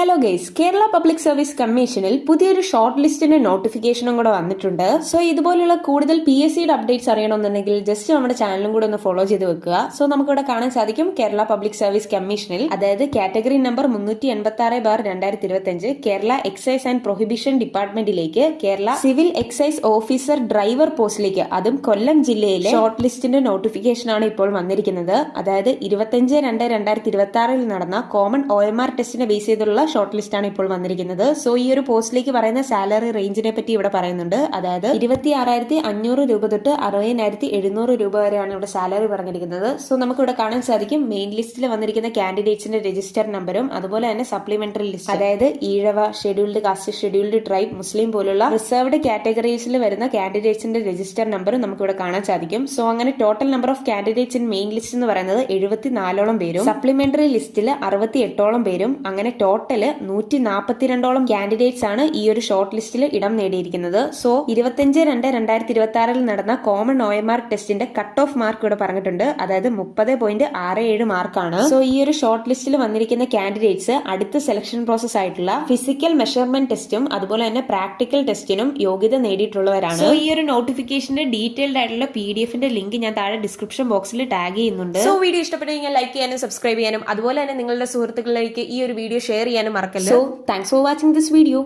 Hello guys, Kerala public service കമ്മീഷനിൽ പുതിയൊരു short ലിസ്റ്റിന്റെ നോട്ടിഫിക്കേഷനും കൂടെ വന്നിട്ടുണ്ട്. സോ ഇതുപോലുള്ള കൂടുതൽ PSCയുടെ അപ്ഡേറ്റ്സ് അറിയണമെന്നുണ്ടെങ്കിൽ ജസ്റ്റ് നമ്മുടെ ചാനലും കൂടെ ഒന്ന് ഫോളോ ചെയ്ത് വെക്കുക. സോ നമുക്കിവിടെ കാണാൻ സാധിക്കും കേരള പബ്ലിക് സർവീസ് കമ്മീഷനിൽ, അതായത് category number 386/2025 Kerala excise and prohibition ഡിപ്പാർട്ട്മെന്റിലേക്ക് Kerala civil excise officer driver പോസ്റ്റിലേക്ക്, അതും കൊല്ലം ജില്ലയിലെ ഷോർട്ട് ലിസ്റ്റിന്റെ നോട്ടിഫിക്കേഷനാണ് ഇപ്പോൾ വന്നിരിക്കുന്നത്. അതായത് 25/2/2026 നടന്ന കോമൺ OMR ടെസ്റ്റിനെ ബേസ് ചെയ്തുള്ള ഷോർട്ട് ലിസ്റ്റ് ആണ് ഇപ്പോൾ വന്നിരിക്കുന്നത്. സോ ഈ ഒരു പോസ്റ്റിലേക്ക് പറയുന്ന സാലറി റേഞ്ചിനെ പറ്റി ഇവിടെ പറയുന്നുണ്ട്. അതായത് 26,500 രൂപ തൊട്ട് 60,700 രൂപ വരെയാണ് ഇവിടെ സാലറി പറഞ്ഞിരിക്കുന്നത്. സോ നമുക്ക് ഇവിടെ കാണാൻ സാധിക്കും മെയിൻ ലിസ്റ്റിൽ വന്നിരിക്കുന്ന കാൻഡിഡേറ്റ്സിന്റെ രജിസ്റ്റർ നമ്പറും അതുപോലെ തന്നെ സപ്ലിമെന്ററി ലിസ്റ്റ്, അതായത് Ezhava, scheduled caste, scheduled tribe, മുസ്ലിം പോലുള്ള റിസർവ്ഡ് കാറ്റഗറീസിൽ വരുന്ന കാൻഡിഡേറ്റ്സിന്റെ രജിസ്റ്റർ നമ്പറും നമുക്ക് ഇവിടെ കാണാൻ സാധിക്കും. സോ അങ്ങനെ total number of candidates in main list എന്ന് പറയുന്നത് 74ഓളം പേരും സപ്ലിമെന്ററി ലിസ്റ്റിൽ 68ഓളം പേരും, അങ്ങനെ ടോട്ടൽ 142ഓളം കാൻഡിഡേറ്റ്സ് ആണ് ഈ ഒരു ഷോർട്ട് ലിസ്റ്റിൽ ഇടം നേടിയിരിക്കുന്നത്. സോ 25/2/2026 നടന്ന കോമൺ OMR ടെസ്റ്റിന്റെ കട്ട് ഓഫ് മാർക്ക് ഇവിടെ പറഞ്ഞിട്ടുണ്ട്. അതായത് 30.67 മാർക്കാണ്. സോ ഈ ഒരു ഷോർട്ട് ലിസ്റ്റിൽ വന്നിരിക്കുന്ന കാൻഡിഡേറ്റ്സ് അടുത്ത സെലക്ഷൻ പ്രോസസ് ആയിട്ടുള്ള ഫിസിക്കൽ മെഷർമെന്റ് ടെസ്റ്റും അതുപോലെ തന്നെ പ്രാക്ടിക്കൽ ടെസ്റ്റിനും യോഗ്യത നേടിയിട്ടുള്ളവരാണ്. സോ ഈ ഒരു നോട്ടിഫിക്കേഷന്റെ ഡീറ്റെയിൽഡ് ആയിട്ടുള്ള PDF-ന്റെ ലിങ്ക് ഞാൻ താഴെ ഡിസ്ക്രിപ്ഷൻ ബോക്സിൽ ടാഗ് ചെയ്യുന്നുണ്ട്. സോ വീഡിയോ ഇഷ്ടപ്പെട്ടെങ്കിൽ ലൈക്ക് ചെയ്യാനും സബ്സ്ക്രൈബ് ചെയ്യാനും അതുപോലെ തന്നെ നിങ്ങളുടെ സുഹൃത്തുക്കളിലേക്ക് ഈ ഒരു വീഡിയോ ഷെയർ ചെയ്യാനും മറക്കല്ലോ. So thanks for watching this video.